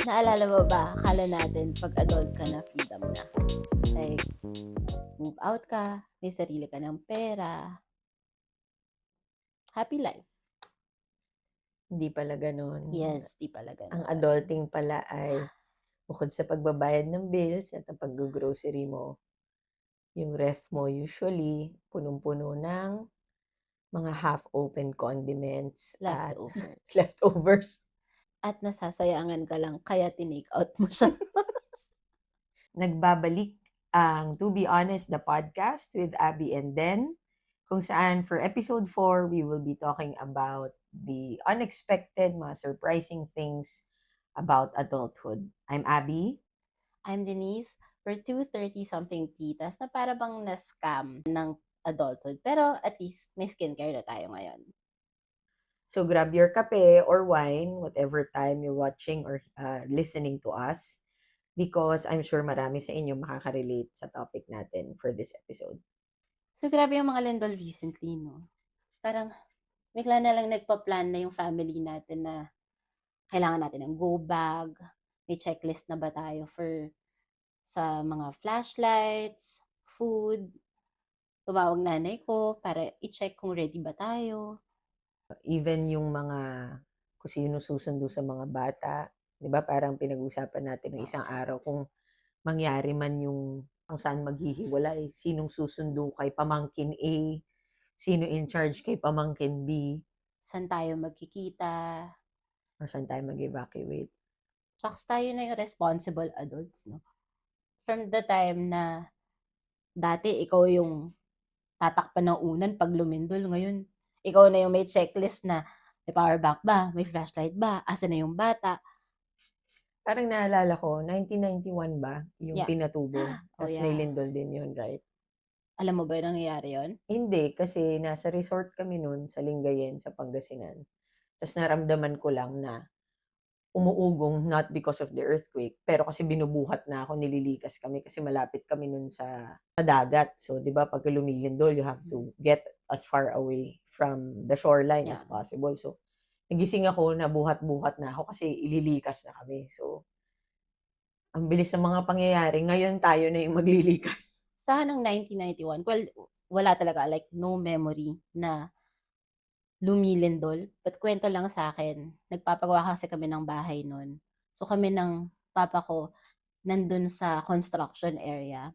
Naalala mo ba, akala natin pag adult ka na, freedom na. Like, move out ka, may sarili ka ng pera, happy life. Hindi pala gano'n. Yes, di pala Ang ganon. adulting pala ay bukod sa pagbabayad ng bills at ang pag-grocery mo, yung ref mo usually punong-puno ng mga half-open condiments at Leftovers. leftovers. At nasasayangan ka lang, kaya tinake out mo siya. Nagbabalik ang To Be Honest, the podcast with Abby and Den, kung saan for episode 4, we will be talking about the unexpected, mga surprising things about adulthood. I'm Abby. I'm Denise. We're two 30-something titas na para bang na-scam ng adulthood. Pero at least may skincare na tayo ngayon. So grab your kape or wine, whatever time you're watching or listening to us, because I'm sure marami sa inyo makaka-relate sa topic natin for this episode. So grabe yung mga lindol recently, no? Parang bigla na lang nagpa-plan na yung family natin na kailangan natin ng go bag, may checklist na ba tayo for sa mga flashlights, food. Tumawag nanay ko para i-check kung ready ba tayo. Even yung mga kung sino susundo sa mga bata, 'di ba? Parang pinag-usapan natin ng isang araw kung mangyari man yung kung saan maghihiwalay, sinong susundo kay pamangkin A, sino in charge kay pamangkin B, Saan tayo magkikita. or saan tayo mag-evacuate. Shucks, tayo na yung responsible adults, no? From the time na dati ikaw yung tatakpan ng unan pag lumindol, ngayon ikaw na yung may checklist na may power bank ba, may flashlight ba, asa na yung bata. Parang naalala ko, 1991 ba yung Yeah. pinatubo? Oh, Tas may yeah. lindol din yun, right? Alam mo ba yung nangyayari yun? Hindi, kasi nasa resort kami nun sa Lingayen, sa Pangasinan. Tas naramdaman ko lang na umuugong, not because of the earthquake, pero kasi binubuhat na ako, nililikas kami kasi malapit kami nun sa dagat. So, 'di ba, pag lumilindol, you have to get as far away from the shoreline as Yeah. possible. So, nagising ako, nabuhat-buhat na ako kasi ililikas na kami. So, ang bilis ng mga pangyayari, ngayon tayo na yung maglilikas. Sa noong 1991, well, wala talaga, like no memory na lumilindol. But kwento lang sa akin, nagpapagawa kasi kami ng bahay nun. So kami ng papa ko nandun sa construction area.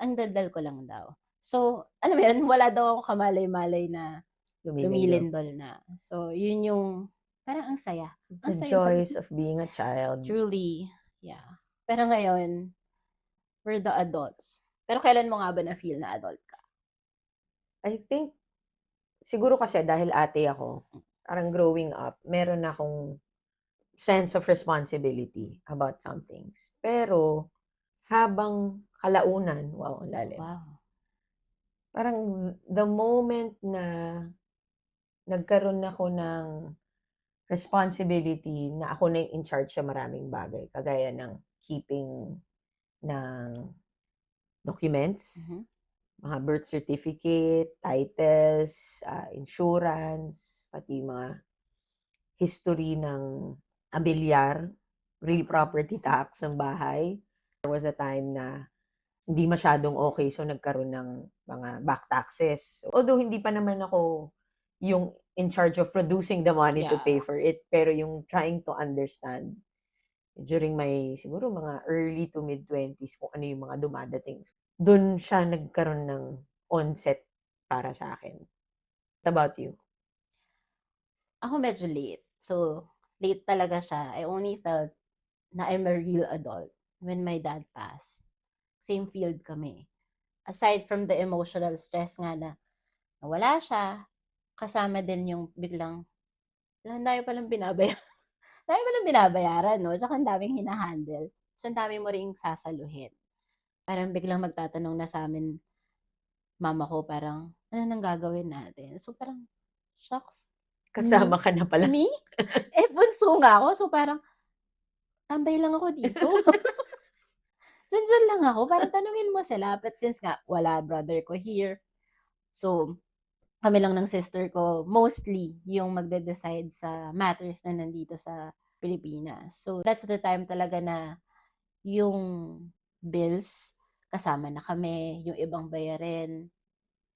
Ang daldal ko lang daw. So, alam mo yun, wala daw akong kamalay-malay na Lumilindol. lumilindol na. So, yun yung parang ang saya. Ang The saya joys of being a child. Truly, yeah. Pero ngayon, we're the adults. Pero kailan mo nga ba na-feel na adult ka? I think, siguro kasi dahil ate ako, parang growing up, meron akong sense of responsibility about some things. Pero, habang kalaunan, wow, ang lalim. Wow. Parang the moment na nagkaroon ako ng responsibility na ako na yung in charge sa maraming bagay, kagaya ng keeping ng documents, Mhm. mga birth certificate, titles, insurance, pati mga history ng amilyar, real property tax ng bahay. There was a time na hindi masyadong okay, so nagkaroon ng mga back taxes. Although hindi pa naman ako yung in charge of producing the money to pay Yeah. for it, pero yung trying to understand during my siguro mga early to mid-20s kung ano yung mga dumadating. Dun siya nagkaroon ng onset para sa akin. What about you? Ako medyo late. So, late talaga siya. I only felt na I'm a real adult when my dad passed. Same field kami. Aside from the emotional stress nga na nawala siya, kasama din yung biglang, ang dami palang binabayaran. Dami palang binabayaran, no? Tsaka ang daming hinahandle. So, ang dami mo ring sasaluhin. Parang biglang magtatanong na sa amin, mama ko, parang, ano nang gagawin natin? So, parang, shucks, Kasama ka na pala. me? Bunso nga ako. So, parang, tambay lang ako dito. Diyan lang ako. Parang tanungin mo sila. But since nga, wala brother ko here. So, kami lang ng sister ko, mostly, yung magde-decide sa matters na nandito sa Pilipinas. So, that's the time talaga na yung bills, kasama na kami, yung ibang bayarin.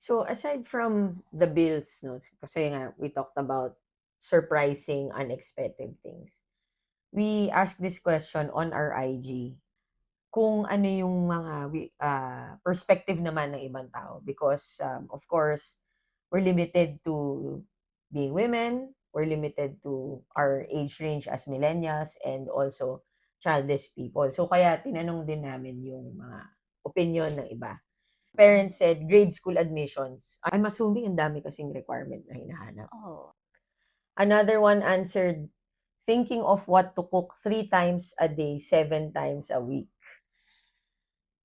So, aside from the bills, no, kasi nga, we talked about surprising, unexpected things. We asked this question on our IG, kung ano yung mga perspective naman ng ibang tao. Because, of course, we're limited to being women, we're limited to our age range as millennials, and also childless people. So, kaya tinanong din namin yung mga opinion ng iba. Parents said, grade school admissions. I'm assuming ang dami kasing requirement na hinahanap. Oh, Another one answered, thinking of what to cook 3 times a day, 7 times a week.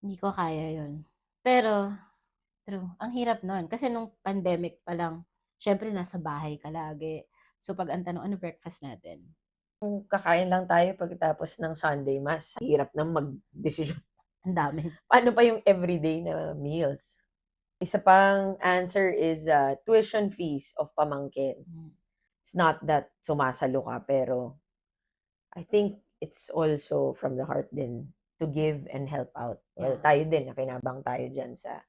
hindi ko kaya yun. Pero, true, ang hirap nun. Kasi nung pandemic pa lang, syempre nasa bahay ka lagi. So, pag ang tanong, ano breakfast natin? Kung kakain lang tayo pagkatapos ng Sunday Mass, hirap nang mag-desisyon. Ang dami. Paano pa yung everyday na meals? Isa pang answer is tuition fees of pamangkins. It's not that sumasalo ka, pero I think it's also from the heart din to give and help out. Well, Yeah. tayo din, nakinabang tayo dyan sa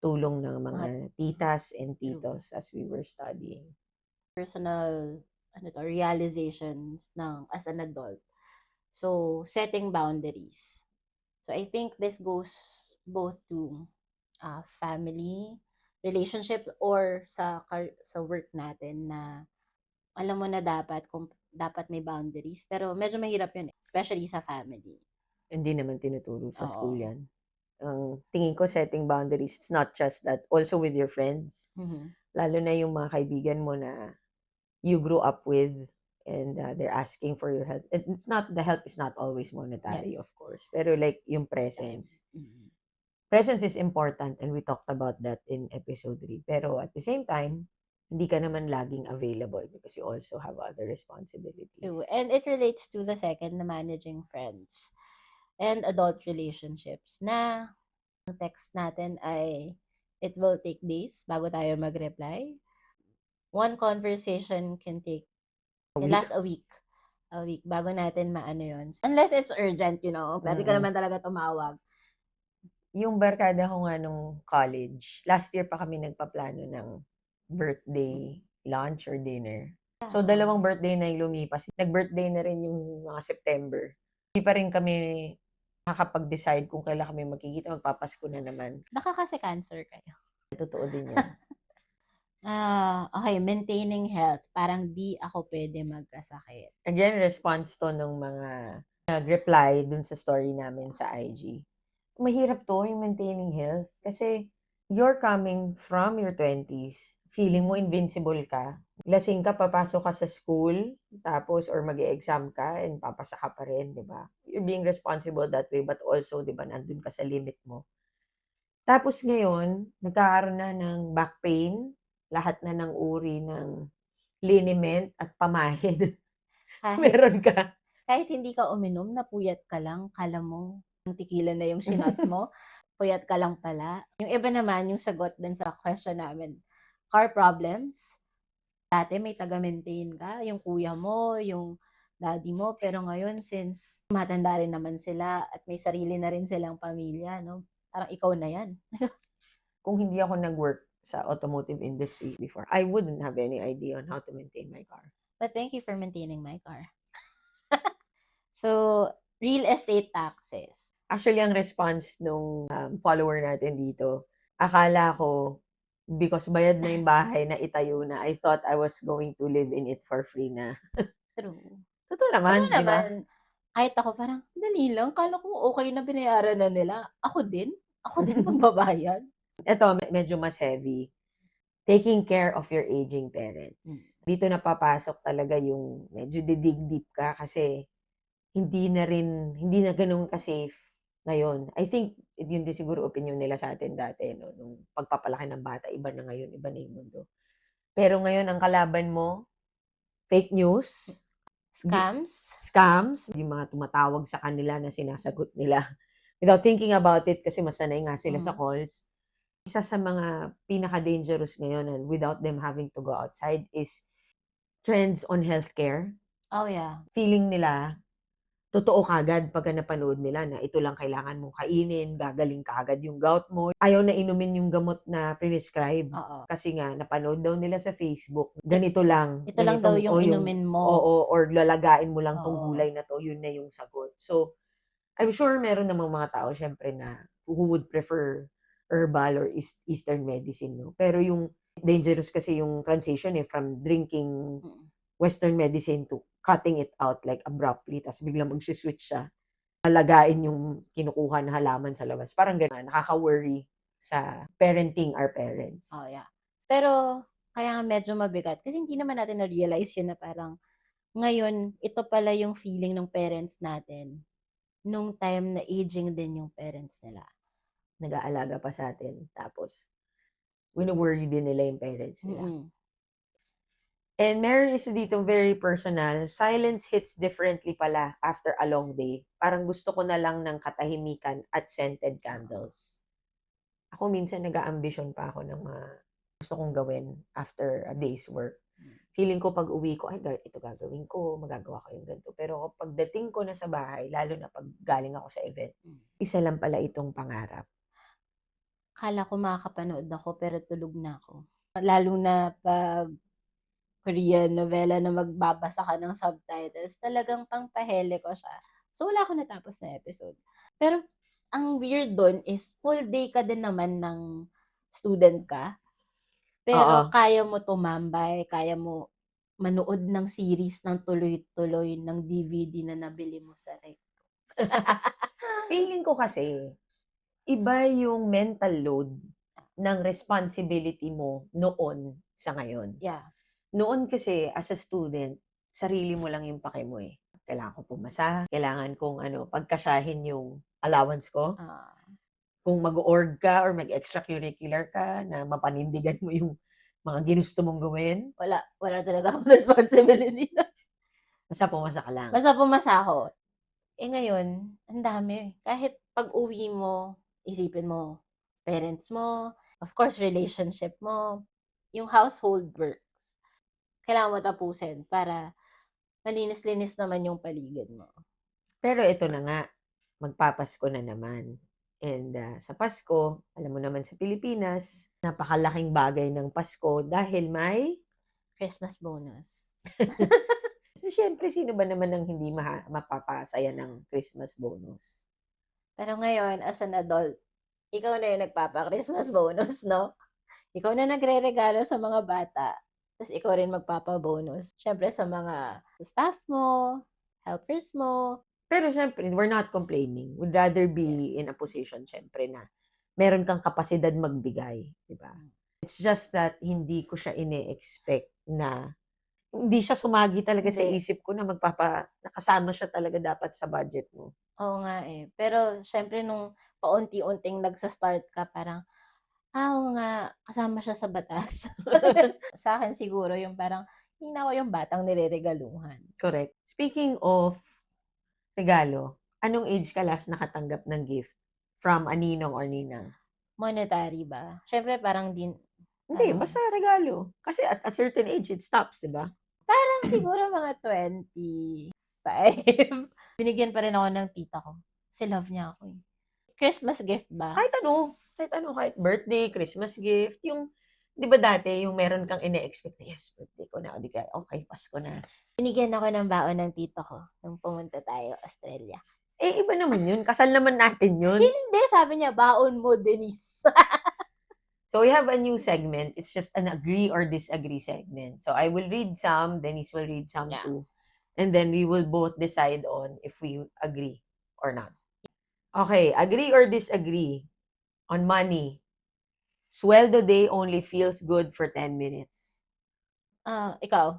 tulong ng mga Mga titas and titos as we were studying. personal realizations as an adult. So, setting boundaries. So, I think this goes both to family, relationship, or sa work natin na alam mo na kung dapat may boundaries. Pero medyo mahirap yun, especially sa family. Hindi naman tinuturo sa school Oo. yan. Ang tingin ko, setting boundaries, it's not just that, also with your friends. Mhm. Lalo na yung mga kaibigan mo na you grew up with, and they're asking for your help. It's not, the help is not always monetary, Yes. of course. Pero like yung presence. Mhm. Presence is important, and we talked about that in episode 3. Pero at the same time, hindi ka naman laging available because you also have other responsibilities. True. And it relates to the second na managing friends and adult relationships na ang text natin ay it will take days bago tayo mag-reply. One conversation can last a week. A week bago natin maano yun. Unless it's urgent, pwede ka naman talaga tumawag. Yung barkada ko nga nung college, last year pa kami nagpaplano ng birthday lunch or dinner. So, 2 birthday na yung lumipas. Nag-birthday na rin yung mga September. Hindi pa rin kami nakakapag-decide kung kailan kami magkikita. Magpapasko na naman. Baka kasi cancer kayo. Totoo din yan. Okay, maintaining health. Parang di ako pwede magkasakit. Again, response to nung mga nag-reply dun sa story namin sa IG. Mahirap to, yung maintaining health. Kasi you're coming from your 20s, feeling mo invincible ka. Lasing ka, papasok ka sa school, tapos or mag-exam ka, and papasa ka pa rin, di ba? You're being responsible that way, but also, di ba, nandun ka sa limit mo. Tapos ngayon, nagkakaroon na ng back pain, lahat na ng uri ng liniment at pamahid. Meron ka. Kahit hindi ka uminom, napuyat ka lang, kala mo, ang tequila na yung sinot mo, puyat ka lang pala. Yung iba naman, yung sagot din sa question namin, car problems. Dati may taga-maintain ka, yung kuya mo, yung daddy mo, pero ngayon since matanda rin naman sila at may sarili na rin silang pamilya, no? Parang ikaw na yan. Kung hindi ako nag-work sa automotive industry before, I wouldn't have any idea on how to maintain my car. But thank you for maintaining my car. So, real estate taxes. Actually, ang response nung follower natin dito, akala ko, because bayad na yung bahay na itayo na, I thought I was going to live in it for free na. True. Totoo naman, di ba? Kahit ako parang, dali lang, kala ko okay na binayaran na nila. Ako din magbabayad. Ito, medyo mas heavy. Taking care of your aging parents. Dito na papasok talaga yung medyo didig deep ka kasi hindi na ganun ka-safe ngayon. I think, yun din siguro opinion nila sa atin dati, no? Nung pagpapalaki ng bata, iba na ngayon, iba na yung mundo. Pero ngayon, ang kalaban mo, fake news, scams, yung mga tumatawag sa kanila na sinasagot nila without thinking about it kasi masanay nga sila sa calls. Isa sa mga pinaka-dangerous ngayon and without them having to go outside is trends on healthcare. Oh, yeah. Feeling nila, totoo kaagad pagka napanood nila na ito lang kailangan mong kainin, gagaling kaagad yung gout mo. Ayaw na inumin yung gamot na prescribe. Oo. Kasi nga, napanood daw nila sa Facebook, ganito lang, Ito lang daw ganitong, yung o yung, inumin mo. oo, or lalagain mo lang tong Oo. gulay na to, yun na yung sagot. So, I'm sure meron namang mga tao, syempre, na who would prefer herbal or Eastern medicine, no? Pero yung dangerous kasi yung transition from drinking Mm. Western medicine to cutting it out like abruptly, tapos biglang switch siya, alagain yung kinukuha na halaman sa labas. Parang gano'n, nakaka-worry sa parenting our parents. Oh, yeah. Pero kaya nga medyo mabigat kasi hindi naman natin na-realize yun na parang ngayon, ito pala yung feeling ng parents natin nung time na aging din yung parents nila. Nag-aalaga pa sa atin, tapos wino-worry din nila yung parents nila. Mm. And meron isa dito very personal, silence hits differently pala after a long day. Parang gusto ko na lang ng katahimikan at scented candles. Ako minsan nag-aambisyon pa ako ng mga gusto kong gawin after a day's work. Feeling ko pag uwi ko, ay, ito gagawin ko, magagawa ko yung ganito. Pero pagdating ko na sa bahay, lalo na pag galing ako sa event, isa lang pala itong pangarap. Akala ko makakapanood ako pero tulog na ako. Lalo na pag Korean novela na magbabasa ka ng subtitles, talagang pangpahele ko siya. So, wala akong natapos na episode. Pero, ang weird dun is full day ka din naman ng student ka. Pero, Oo. kaya mo tumambay, kaya mo manood ng series ng tuloy-tuloy ng DVD na nabili mo sa rec. Feeling ko kasi, iba yung mental load ng responsibility mo noon sa ngayon. Yeah. Noon kasi, as a student, sarili mo lang yung pake mo eh. Kailangan ko pumasa, kailangan kong pagkasyahin yung allowance ko. Kung mag-org ka or mag-extracurricular ka, na mapanindigan mo yung mga ginusto mong gawin, Wala talaga akong responsibility. basta pumasa ka lang. Basta pumasa ako. Eh ngayon, ang dami. Kahit pag-uwi mo, isipin mo, parents mo, of course, relationship mo, yung household works. Kailangan mo tapusin para malinis-linis naman yung paligid mo. Pero ito na nga, magpapasko na naman. And sa Pasko, alam mo naman sa Pilipinas, napakalaking bagay ng Pasko dahil may Christmas bonus. So, syempre, sino ba naman ang hindi mapapasaya ng Christmas bonus? Pero ngayon, as an adult, ikaw na yung nagpapa-Christmas bonus, no? Ikaw na nagre-regalo sa mga bata. Tapos ikaw rin magpapa-bonus. Syempre sa mga staff mo, helpers mo. Pero syempre, we're not complaining. We'd rather be Yes. in a position, syempre, na meron kang kapasidad magbigay. Diba? It's just that hindi ko siya ine-expect na hindi siya sumagi talaga sa Hindi. isip ko na nakasama siya talaga dapat sa budget mo. Oo nga eh. Pero syempre nung paunti-unting nagsa-start ka, parang, oo nga, kasama siya sa batas. Sa akin siguro yung parang, hindi na ako yung batang nireregaluhan. Correct. Speaking of regalo, anong age ka last nakatanggap ng gift from a ninong or ninang? Monetary ba? Syempre parang Hindi, basta regalo. Kasi at a certain age, it stops, di ba? parang siguro mga 25. Binigyan pa rin ako ng tita ko. Kasi love niya ako eh. Christmas gift ba? Kahit birthday, Christmas gift, yung, di ba dati, yung meron kang ine-expect, yes, birthday ko na, o di kaya, okay, Pasko na. Binigyan ako ng baon ng tito ko nung pumunta tayo Australia. Eh, iba naman yun. Kasal naman natin yun. Hindi, sabi niya, baon mo, Denise. So, we have a new segment. It's just an agree or disagree segment. So, I will read some, Denise will read some too. And then we will both decide on if we agree or not. Okay, agree or disagree on money. Sweldo day only feels good for 10 minutes. Ikaw?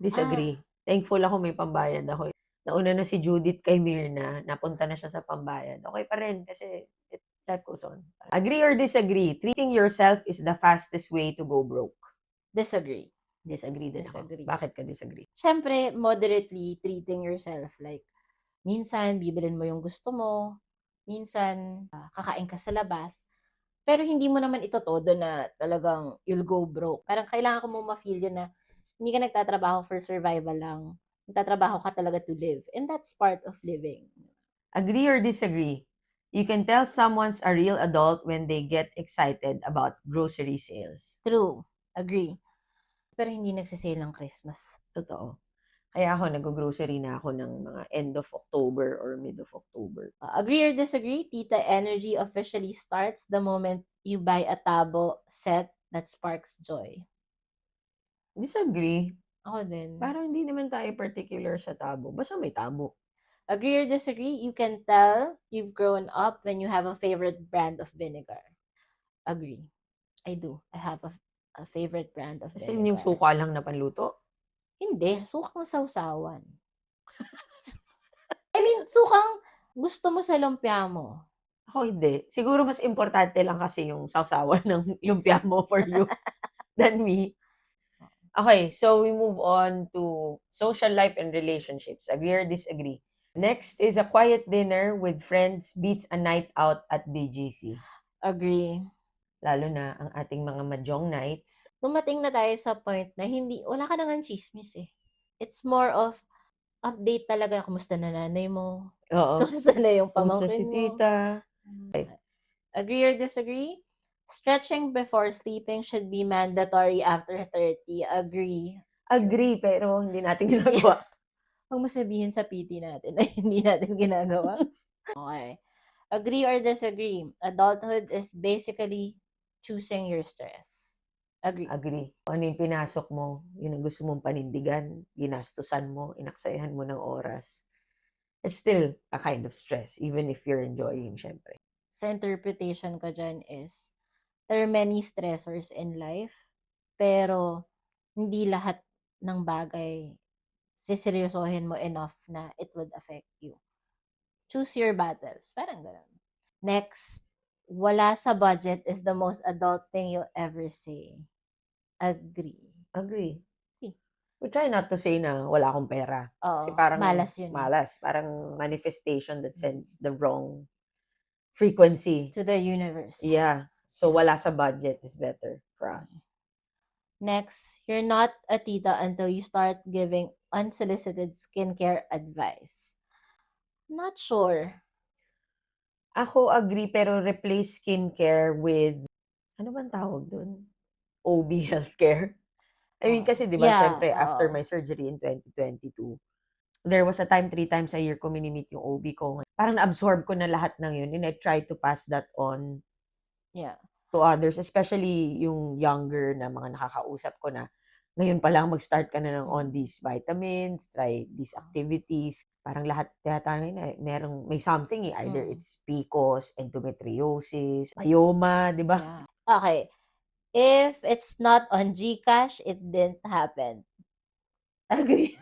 Disagree. Thankful ako may pambayad ako. Nauna na si Judith kay Mirna, napunta na siya sa pambayad. Okay pa rin kasi life goes on. Agree or disagree? Treating yourself is the fastest way to go broke. Disagree. Disagree din ako. Disagree. Bakit ka disagree? Siyempre, moderately treating yourself. Like, minsan, bibilin mo yung gusto mo. Minsan, kakain ka sa labas. Pero hindi mo naman ito todo na talagang you'll go broke. Parang kailangan ko mo ma-feel yun na Hindi ka nagtatrabaho for survival lang. Nagtatrabaho ka talaga to live. And that's part of living. Agree or disagree? You can tell someone's a real adult when they get excited about grocery sales. True. Agree. Pero hindi nagsisale ng Christmas. Totoo. Kaya ako, nag-grocery na ako ng mga end of October or mid of October. Agree or disagree? Tita energy officially starts the moment you buy a tabo set that sparks joy. Disagree. Ako din. Parang hindi naman tayo particular sa tabo. Basta may tabo. Agree or disagree? You can tell you've grown up when you have a favorite brand of vinegar. Agree. I do. I have a favorite brand of Kasi vinegar. yung suka lang na panluto. Hindi. Sukang sausawan. I mean, sukang gusto mo sa lumpia mo. Ako hindi. Siguro mas importante lang kasi yung sausawan ng lumpia mo for you than me. Okay, so we move on to social life and relationships. Agree or disagree? Next is a quiet dinner with friends beats a night out at BGC. Agree. Lalo na ang ating mga mahjong nights. Dumating na tayo sa point na wala ka nang chismis eh. It's more of update talaga. Kumusta na nanay mo? Oo. Kumusta na yung Kumusta pamangkin si mo? tita? Agree or disagree? Stretching before sleeping should be mandatory after 30. Agree. Agree, pero hindi natin ginagawa. Huwag mo sabihin sa PT natin na hindi natin ginagawa. Okay. Agree or disagree? Adulthood is basically choosing your stress. Agree. Agree. Kung ano yung pinasok mo, yun ang gusto mong panindigan, ginastusan mo, inaksayahan mo ng oras. It's still a kind of stress, even if you're enjoying, syempre. Sa interpretation ko dyan is, there are many stressors in life, pero hindi lahat ng bagay siseryosohin mo enough na it would affect you. Choose your battles. Parang ganun. Next, wala sa budget is the most adult thing you'll ever say. Agree. Agree. Okay. We try not to say na wala akong pera. Kasi Oo, parang malas yun. malas. Parang manifestation that sends the wrong frequency. To the universe. Yeah. So wala sa budget is better for us. Next, you're not a tita until you start giving unsolicited skincare advice. Not sure. Ako agree, pero replace skincare with, ano bang tawag dun? OB healthcare. I mean, kasi di ba, Yeah, syempre, after oo. my surgery in 2022, there was a time 3 times a year ko minimit yung OB ko. Parang na-absorb ko na lahat ng yun and I try to pass that on Yeah. to others, especially yung younger na mga nakakausap ko na ngayon pa lang mag-start ka na ng on these vitamins, try these activities. Parang lahat yata na may something eh. Either it's PCOS, endometriosis, myoma, di ba? Yeah. Okay. If it's not on GCash, it didn't happen. Agree.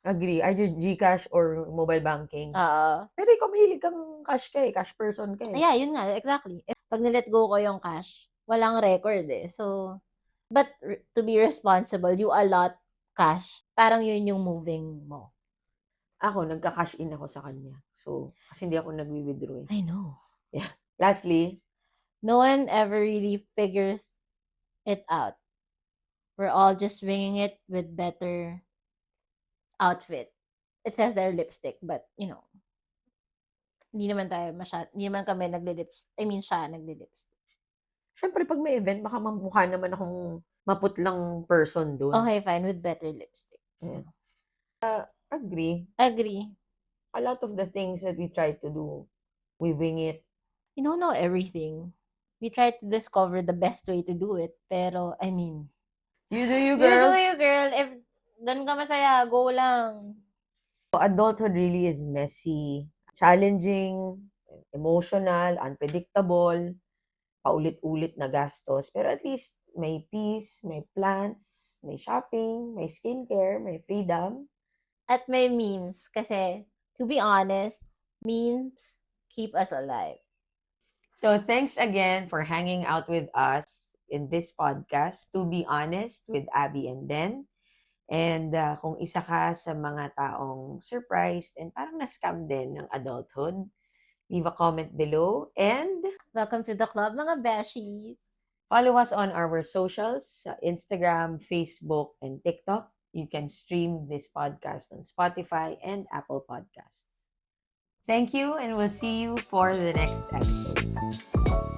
Agree. Either GCash or mobile banking. Oo. Pero ikaw mahilig kang cash ka eh. Cash person ka eh. Yeah, yun nga. Exactly. Pag nilet go ko yung cash, walang record eh. So, but to be responsible, you allot cash. Parang yun yung moving mo. Ako, nagka-cash in ako sa kanya. So, kasi hindi ako nagwi-withdraw eh. I know. Yeah. Lastly, no one ever really figures it out. We're all just winging it with better outfit. It says their lipstick, but you know, hindi naman kami siya nagle-lipstick. syempre pag may event, baka mamukha naman akong maputlang person doon. Okay, fine, with better lipstick. Yeah. Agree. Agree. A lot of the things that we try to do, we wing it. We don't know everything. We try to discover the best way to do it, pero I mean, You do you, you girl. do you, girl. If doon ka masaya, go lang. Adulthood really is messy, challenging, emotional, unpredictable, paulit-ulit na gastos. Pero at least may peace, may plans, may shopping, may skincare, may freedom. At may memes. Kasi, to be honest, memes keep us alive. So thanks again for hanging out with us in this podcast, To Be Honest, with Abby and Den. And kung isa ka sa mga taong surprised and parang na-scam din ng adulthood, leave a comment below. And Welcome to the club, mga beshies! Follow us on our socials, Instagram, Facebook, and TikTok. You can stream this podcast on Spotify and Apple Podcasts. Thank you, and we'll see you for the next episode.